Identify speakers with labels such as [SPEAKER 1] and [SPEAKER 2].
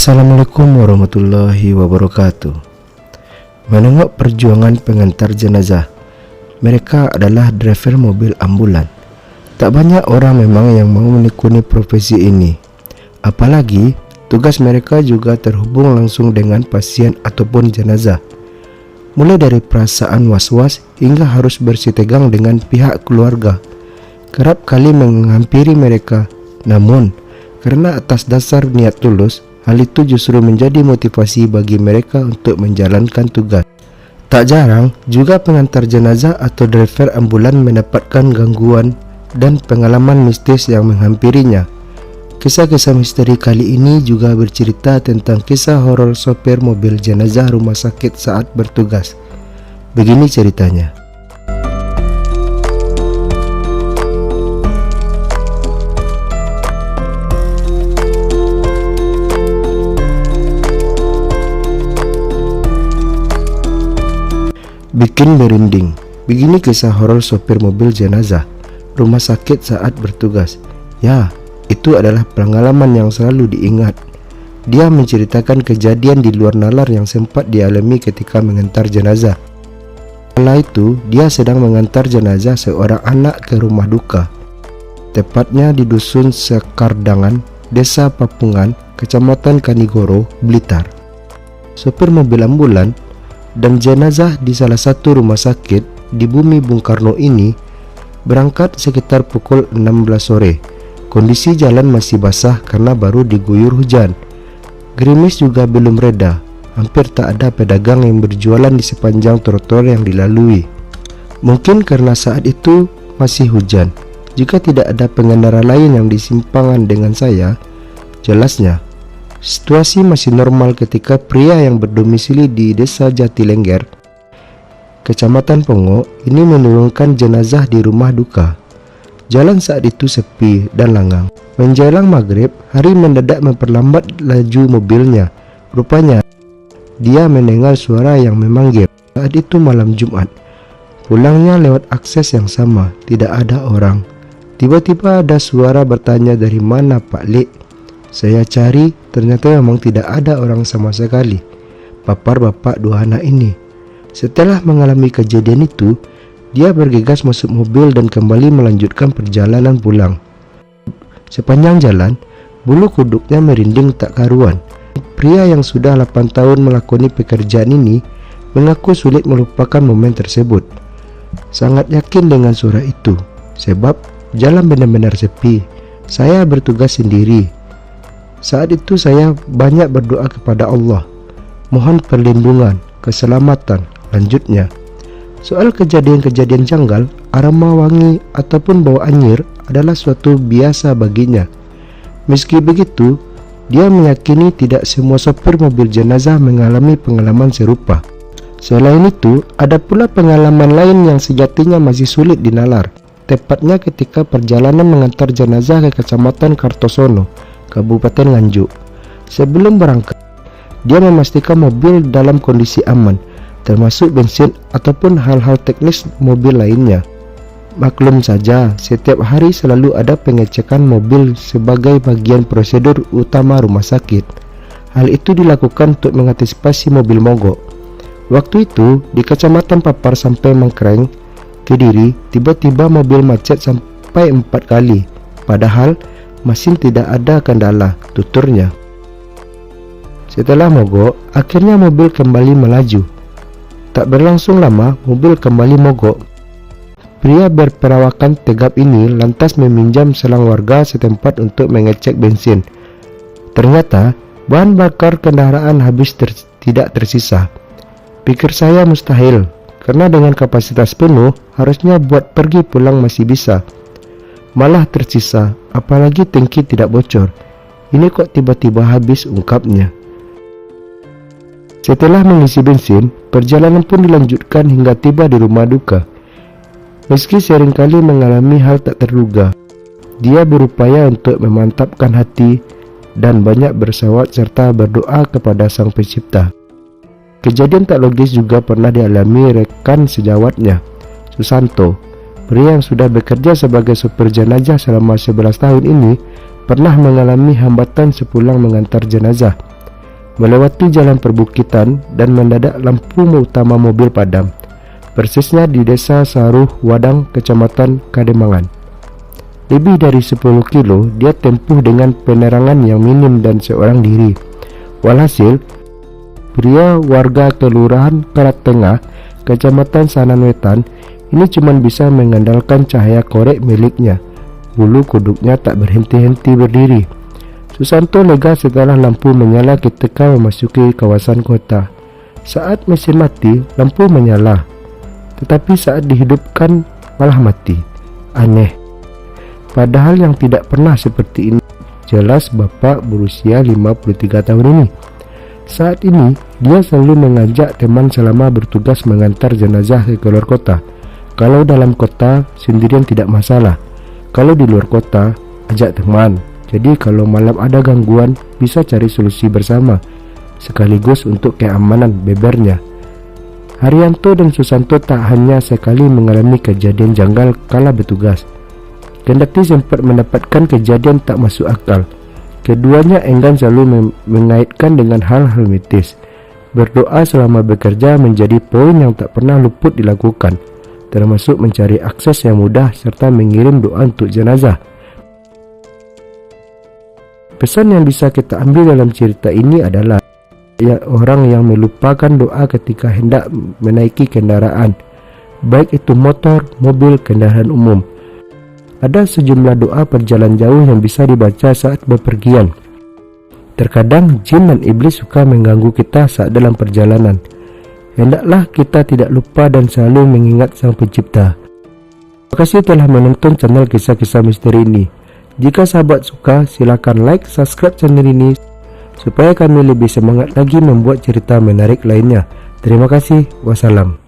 [SPEAKER 1] Assalamualaikum warahmatullahi wabarakatuh. Menengok perjuangan pengantar jenazah. Mereka adalah driver mobil ambulan. Tak banyak orang memang yang mau menekuni profesi ini. Apalagi tugas mereka juga terhubung langsung dengan pasien ataupun jenazah. Mulai dari perasaan was-was hingga harus bersitegang dengan pihak keluarga. Kerap kali menghampiri mereka, namun karena atas dasar niat tulus, hal itu justru menjadi motivasi bagi mereka untuk menjalankan tugas. Tak jarang juga pengantar jenazah atau driver ambulan mendapatkan gangguan dan pengalaman mistis yang menghampirinya. Kisah-kisah misteri kali ini juga bercerita tentang kisah horor sopir mobil jenazah rumah sakit saat bertugas. Begini ceritanya. Bikin merinding. Begini kisah horor sopir mobil jenazah rumah sakit saat bertugas. Ya, itu adalah pengalaman yang selalu diingat. Dia menceritakan kejadian di luar nalar yang sempat dialami ketika mengantar jenazah. Kala itu, dia sedang mengantar jenazah seorang anak ke rumah duka, tepatnya di dusun Sekardangan, Desa Papungan, Kecamatan Kanigoro, Blitar. Sopir mobil ambulan dan jenazah di salah satu rumah sakit di Bumi Bung Karno ini berangkat sekitar pukul 16 sore. Kondisi jalan masih basah karena baru diguyur hujan. Gerimis juga belum reda. Hampir tak ada pedagang yang berjualan di sepanjang trotoar yang dilalui. Mungkin karena saat itu masih hujan. Jika tidak ada pengendara lain yang disimpangan dengan saya, jelasnya situasi masih normal ketika pria yang berdomisili di Desa Jatilengger, Kecamatan Pongo, ini menurunkan jenazah di rumah duka. Jalan saat itu sepi dan lengang. Menjelang maghrib, hari mendadak memperlambat laju mobilnya. Rupanya, dia mendengar suara yang memanggil. Saat itu malam Jumat. Pulangnya lewat akses yang sama, tidak ada orang. Tiba-tiba ada suara bertanya, "Dari mana Pak Lek?" Saya cari, ternyata memang tidak ada orang sama sekali. Papar bapak dua anak ini. Setelah mengalami kejadian itu, dia bergegas masuk mobil dan kembali melanjutkan perjalanan pulang. Sepanjang jalan, bulu kuduknya merinding tak karuan. Pria yang sudah 8 tahun melakoni pekerjaan ini mengaku sulit melupakan momen tersebut. Sangat yakin dengan suara itu, sebab jalan benar-benar sepi. Saya bertugas sendiri. Saat itu saya banyak berdoa kepada Allah, mohon perlindungan, keselamatan. Lanjutnya, soal kejadian-kejadian janggal, aroma wangi ataupun bau anyir adalah suatu biasa baginya. Meski begitu, dia meyakini tidak semua sopir mobil jenazah mengalami pengalaman serupa. Selain itu, ada pula pengalaman lain yang sejatinya masih sulit dinalar. Tepatnya ketika perjalanan mengantar jenazah ke Kecamatan Kartosono, Kabupaten Nganjuk. Sebelum berangkat, dia memastikan mobil dalam kondisi aman, termasuk bensin ataupun hal-hal teknis mobil lainnya. Maklum saja, setiap hari selalu ada pengecekan mobil sebagai bagian prosedur utama rumah sakit. Hal itu dilakukan untuk mengantisipasi mobil mogok. Waktu itu, di Kecamatan Papar sampai Mengkreng, Kediri, tiba-tiba mobil macet sampai 4 kali. Padahal mesin tidak ada kendala, tuturnya. Setelah mogok, akhirnya mobil kembali melaju. Tak berlangsung lama, mobil kembali mogok. Pria berperawakan tegap ini lantas meminjam selang warga setempat untuk mengecek bensin. Ternyata, bahan bakar kendaraan habis tidak tersisa. Pikir saya mustahil, karena dengan kapasitas penuh, harusnya buat pergi pulang masih bisa. Malah tersisa, apalagi tangki tidak bocor. Ini kok tiba-tiba habis, ungkapnya. Setelah mengisi bensin, perjalanan pun dilanjutkan hingga tiba di rumah duka. Meski seringkali mengalami hal tak terduga, dia berupaya untuk memantapkan hati dan banyak bersalawat serta berdoa kepada Sang Pencipta. Kejadian tak logis juga pernah dialami rekan sejawatnya, Susanto. Pria yang sudah bekerja sebagai supir jenazah selama 11 tahun ini pernah mengalami hambatan sepulang mengantar jenazah. melewati jalan perbukitan dan mendadak lampu utama mobil padam. Persisnya di desa Saruh Wadang, Kecamatan Kademangan. Lebih dari 10 kilo dia tempuh dengan penerangan yang minim dan seorang diri. Walhasil, pria warga Kelurahan Karat Tengah, Kecamatan Sanan Wetan ini cuma bisa mengandalkan cahaya korek miliknya. Bulu kuduknya tak berhenti-henti berdiri. Susanto lega setelah lampu menyala ketika memasuki kawasan kota. Saat mesin mati, lampu menyala, tetapi saat dihidupkan malah mati. Aneh. Padahal yang tidak pernah seperti ini. Jelas bapak berusia 53 tahun ini. Saat ini, dia selalu mengajak teman selama bertugas mengantar jenazah ke luar kota. Kalau dalam kota, sendirian tidak masalah. Kalau di luar kota, ajak teman. Jadi kalau malam ada gangguan, bisa cari solusi bersama, sekaligus untuk keamanan bebernya. Haryanto dan Susanto tak hanya sekali mengalami kejadian janggal kala bertugas. Kendati sempat mendapatkan kejadian tak masuk akal, keduanya enggan selalu mengaitkan dengan hal-hal mitis. Berdoa selama bekerja menjadi poin yang tak pernah luput dilakukan, termasuk mencari akses yang mudah serta mengirim doa untuk jenazah. Pesan yang bisa kita ambil dalam cerita ini adalah orang yang melupakan doa ketika hendak menaiki kendaraan, baik itu motor, mobil, kendaraan umum. Ada sejumlah doa perjalanan jauh yang bisa dibaca saat bepergian. Terkadang jin dan iblis suka mengganggu kita saat dalam perjalanan. Hendaklah kita tidak lupa dan selalu mengingat Sang Pencipta. Terima kasih telah menonton channel Kisah-Kisah Misteri ini. Jika sahabat suka, silakan like, subscribe channel ini supaya kami lebih semangat lagi membuat cerita menarik lainnya. Terima kasih. Wassalam.